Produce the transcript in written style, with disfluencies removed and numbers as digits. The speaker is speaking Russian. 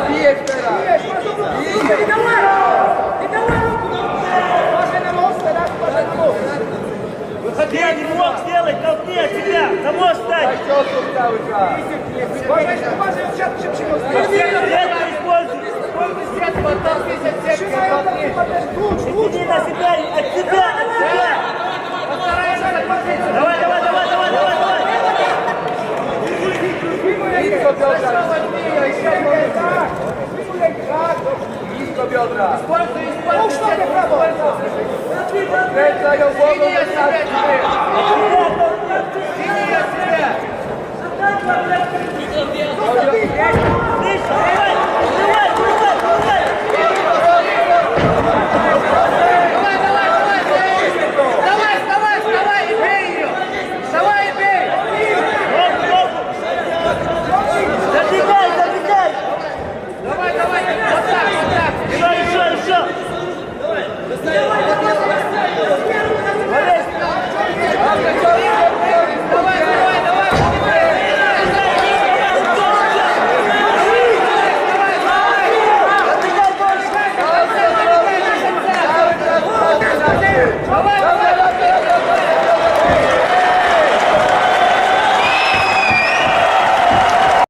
Bijesz teraz! Bijesz! Выходи, не мог сделать, толкни от тебя! Само встать! Cały czas! Это используй! Иди на себя, от себя, от себя! Давай, давай, давай, давай, давай, давай! Blisko biodra! Blisko biodra! Kręcaj ją głową na